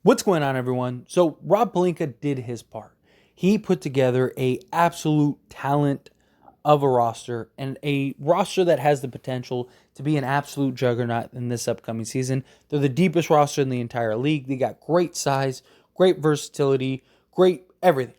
What's going on, everyone? So Rob Pelinka did his part. He put together a absolute talent of a roster and a roster that has the potential to be an absolute juggernaut in this upcoming season. They're the deepest roster in the entire league. They got great size, great versatility, great everything.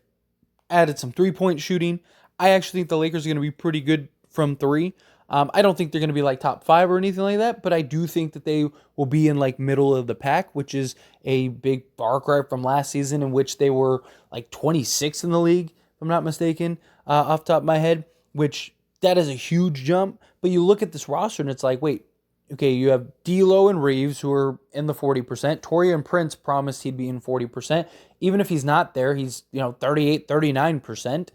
Added some 3-point shooting. I actually think the Lakers are going to be pretty good from three. I don't think they're going to be like top five or anything like that, but I do think that they will be in like middle of the pack, which is a big far cry from last season, in which they were like 26th in the league, if I'm not mistaken, off the top of my head, which that is a huge jump. But you look at this roster and it's like, wait, okay, you have D'Lo and Reeves who are in the 40%. Torian Prince promised he'd be in 40%. Even if he's not there, he's 38, 39%.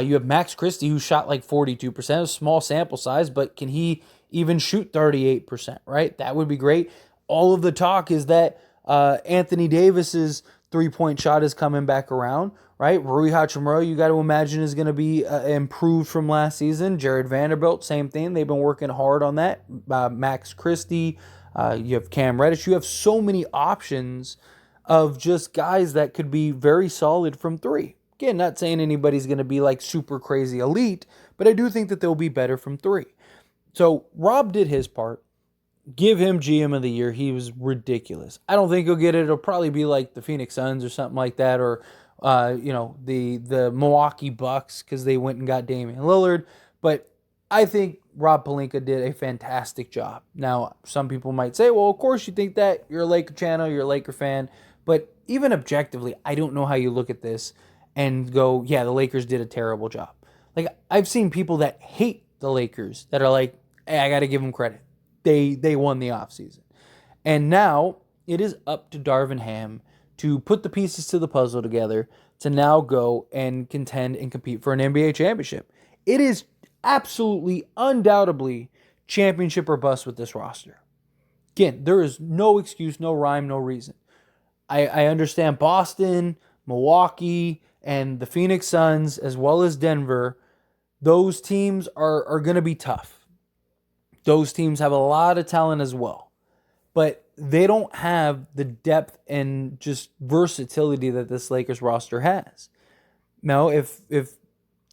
You have Max Christie who shot like 42%, a small sample size, but can he even shoot 38%, right? That would be great. All of the talk is that Anthony Davis's three-point shot is coming back around, right? Rui Hachimura, you got to imagine, is going to be improved from last season. Jared Vanderbilt, same thing. They've been working hard on that. Max Christie, you have Cam Reddish. You have so many options of just guys that could be very solid from three. Again, not saying anybody's going to be like super crazy elite, but I do think that they'll be better from three. So Rob did his part. Give him GM of the year. He was ridiculous. I don't think he'll get it. It'll probably be like the Phoenix Suns or something like that, or the Milwaukee Bucks because they went and got Damian Lillard. But I think Rob Pelinka did a fantastic job. Now, some people might say, well, of course you think that. You're a Laker channel, you're a Laker fan. But even objectively, I don't know how you look at this and go, yeah, the Lakers did a terrible job. Like, I've seen people that hate the Lakers that are like, hey, I got to give them credit. They won the offseason. And now it is up to Darvin Ham to put the pieces to the puzzle together to now go and contend and compete for an NBA championship. It is absolutely, undoubtedly championship or bust with this roster. Again, there is no excuse, no rhyme, no reason. I understand Boston, Milwaukee, and the Phoenix Suns, as well as Denver. Those teams are going to be tough. Those teams have a lot of talent as well, but they don't have the depth and just versatility that this Lakers roster has. Now, if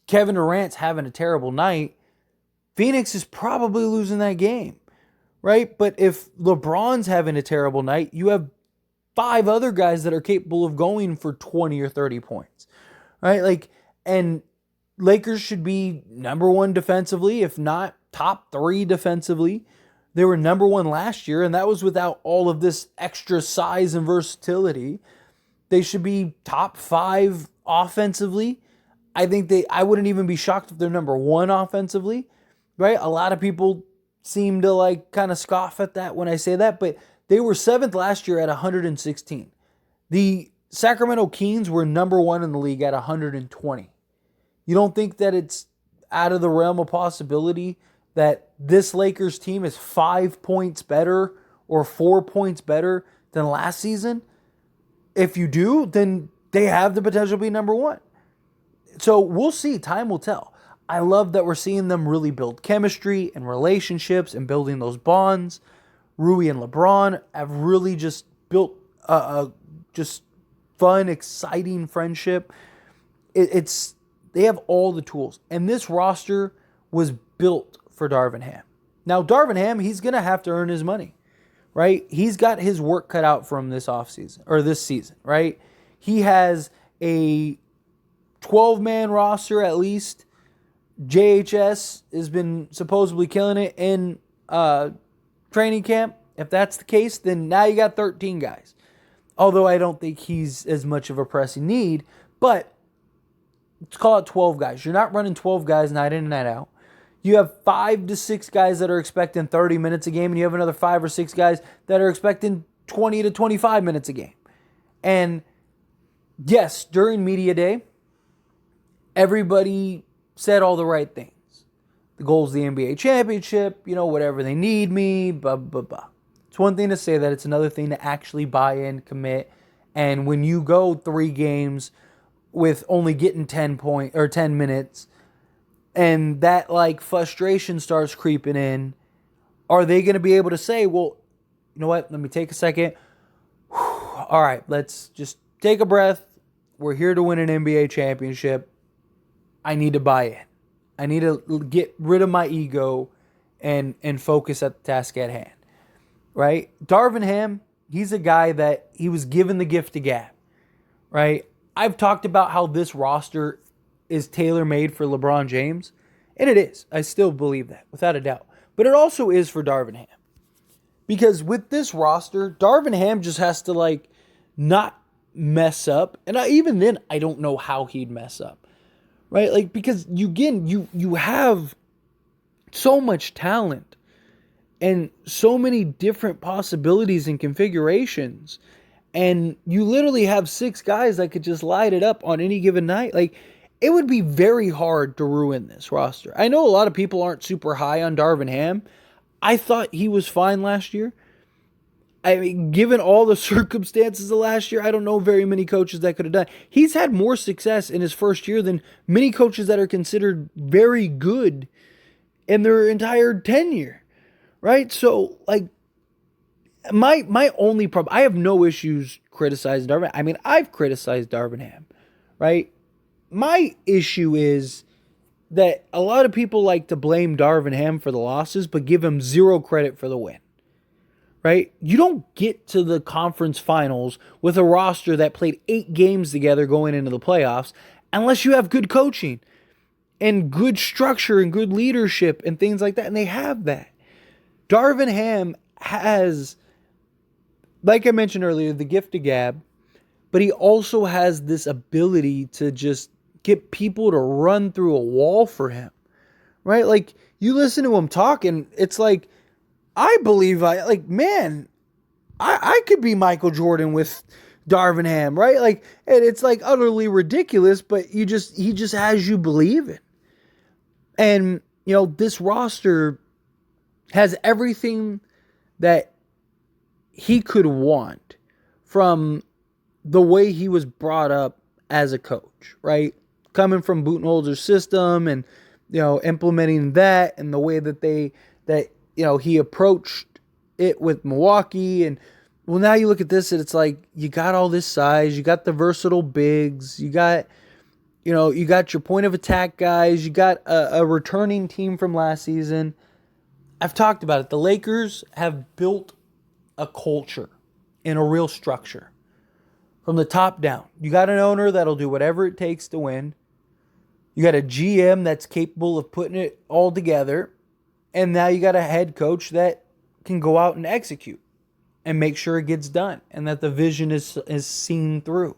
Kevin Durant's having a terrible night, Phoenix is probably losing that game, right? But if LeBron's having a terrible night, you have five other guys that are capable of going for 20 or 30 points, right? And Lakers should be number one defensively, if not top three defensively. They were number one last year, and that was without all of this extra size and versatility. They should be top five offensively. I wouldn't even be shocked if they're number one offensively, right? A lot of people seem to like kind of scoff at that when I say that, but they were seventh last year at 116. The Sacramento Kings were number one in the league at 120. You don't think that it's out of the realm of possibility that this Lakers team is 5 points better or 4 points better than last season? If you do, then they have the potential to be number one. So we'll see. Time will tell. I love that we're seeing them really build chemistry and relationships and building those bonds. Rui and LeBron have really just built a just fun, exciting friendship. They have all the tools. And this roster was built for Darvin Ham. Now, Darvin Ham, he's going to have to earn his money, right? He's got his work cut out for him this offseason, or this season, right? He has a 12-man roster at least. JHS has been supposedly killing it in training camp. If that's the case, then now you got 13 guys. Although I don't think he's as much of a pressing need, but let's call it 12 guys. You're not running 12 guys night in and night out. You have 5 to 6 guys that are expecting 30 minutes a game, and you have another 5 or 6 guys that are expecting 20 to 25 minutes a game. And yes, during media day, everybody said all the right things. The goal's the NBA championship, whatever they need me, blah, blah, blah. It's one thing to say that. It's another thing to actually buy in, commit. And when you go 3 games with only getting 10 minutes, and that like frustration starts creeping in, are they going to be able to say, well, you know what, let me take a second. all right, let's just take a breath. We're here to win an NBA championship. I need to buy in. I need to get rid of my ego and focus at the task at hand. Right? Darvin Ham, he's a guy that he was given the gift of gab. Right? I've talked about how this roster is tailor-made for LeBron James, and it is. I still believe that, without a doubt. But it also is for Darvin Ham. Because with this roster, Darvin Ham just has to, not mess up. And even then, I don't know how he'd mess up. Right? Because, you have so much talent and so many different possibilities and configurations. And you literally have 6 guys that could just light it up on any given night. It would be very hard to ruin this roster. I know a lot of people aren't super high on Darvin Ham. I thought he was fine last year. I mean, given all the circumstances of last year, I don't know very many coaches that could have done. He's had more success in his first year than many coaches that are considered very good in their entire tenure. Right? So, my only problem, I have no issues criticizing Darvin. I mean, I've criticized Darvin Ham, right? My issue is that a lot of people like to blame Darvin Ham for the losses, but give him zero credit for the win, right? You don't get to the conference finals with a roster that played 8 games together going into the playoffs unless you have good coaching and good structure and good leadership and things like that, and they have that. Darvin Ham has, like I mentioned earlier, the gift of gab, but he also has this ability to just get people to run through a wall for him, right? You listen to him talk, and it's I believe I could be Michael Jordan with Darvin Ham, right? And it's utterly ridiculous, but he just has you believe it. And, this roster has everything that he could want from the way he was brought up as a coach, right? Coming from Budenholzer's system and, implementing that and the way that he approached it with Milwaukee. And, well, now you look at this and it's you got all this size, you got the versatile bigs, you got your point of attack guys, you got a returning team from last season. I've talked about it. The Lakers have built a culture and a real structure from the top down. You got an owner that'll do whatever it takes to win. You got a GM that's capable of putting it all together. And now you got a head coach that can go out and execute and make sure it gets done and that the vision is seen through.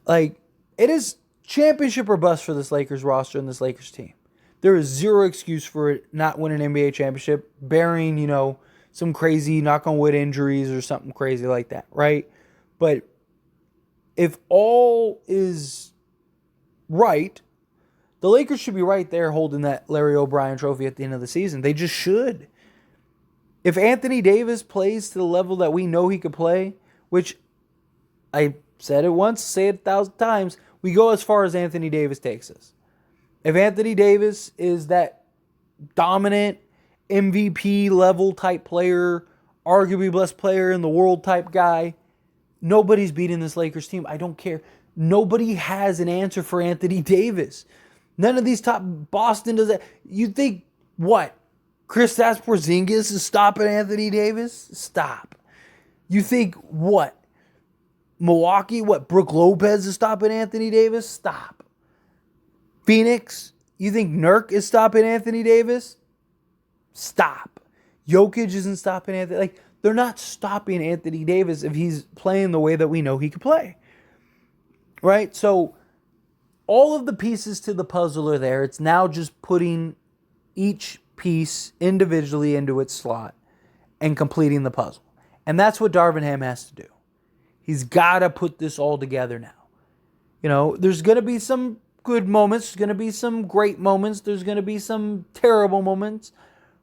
It is championship or bust for this Lakers roster and this Lakers team. There is zero excuse for it not winning an NBA championship, barring, some crazy knock on wood injuries or something crazy like that, right? But if all is right, the Lakers should be right there holding that Larry O'Brien trophy at the end of the season. They just should. If Anthony Davis plays to the level that we know he could play, which I said it once, say it 1,000 times, we go as far as Anthony Davis takes us. If Anthony Davis is that dominant MVP level type player, arguably best player in the world type guy, nobody's beating this Lakers team. I don't care. Nobody has an answer for Anthony Davis. None of these top, Boston does that. You think what? Kristaps Porzingis is stopping Anthony Davis? Stop. You think what? Milwaukee, what? Brook Lopez is stopping Anthony Davis? Stop. Phoenix, you think Nurk is stopping Anthony Davis? Stop. Jokic isn't stopping Anthony. They're not stopping Anthony Davis if he's playing the way that we know he could play. Right? So, all of the pieces to the puzzle are there. It's now just putting each piece individually into its slot and completing the puzzle. And that's what Darvin Ham has to do. He's got to put this all together now. There's going to be some good moments. There's going to be some great moments. There's going to be some terrible moments,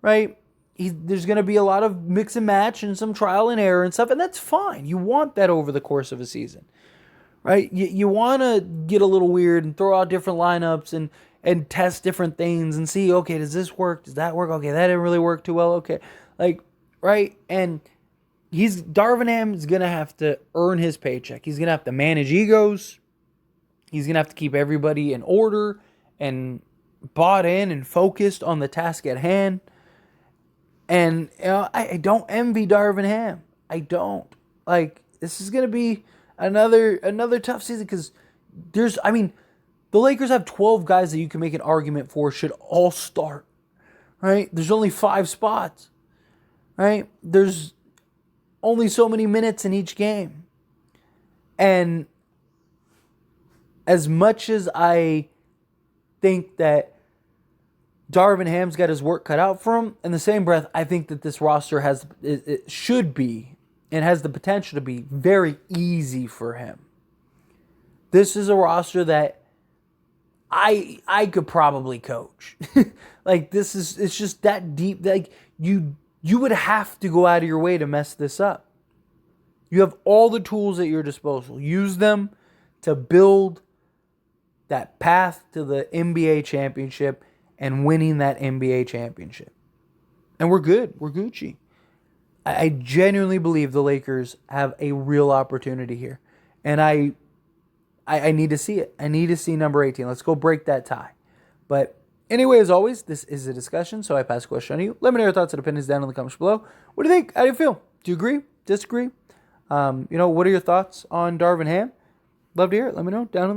right? There's going to be a lot of mix and match and some trial and error and stuff, and that's fine. You want that over the course of a season, right? You want to get a little weird and throw out different lineups and test different things and see, okay, does this work? Does that work? Okay, that didn't really work too well. Okay, right? And Darvin Ham is gonna have to earn his paycheck. He's gonna have to manage egos. He's gonna have to keep everybody in order and bought in and focused on the task at hand. And I don't envy Darvin Ham. I don't. Like, this is gonna be another tough season because the Lakers have 12 guys that you can make an argument for should all start. Right? There's only 5 spots. Right? There's only so many minutes in each game. And as much as I think that Darvin Ham's got his work cut out for him, in the same breath, I think that this roster it should be and has the potential to be very easy for him. This is a roster that I could probably coach. Like, it's just that deep. Like, you would have to go out of your way to mess this up. You have all the tools at your disposal. Use them to build that path to the NBA championship and winning that NBA championship. And we're good. We're Gucci. I genuinely believe the Lakers have a real opportunity here. And I need to see it. I need to see number 18. Let's go break that tie. But anyway, as always, this is a discussion, so I pass the question on to you. Let me know your thoughts and opinions down in the comments below. What do you think? How do you feel? Do you agree? Disagree? What are your thoughts on Darvin Ham? Love to hear it. Let me know down in the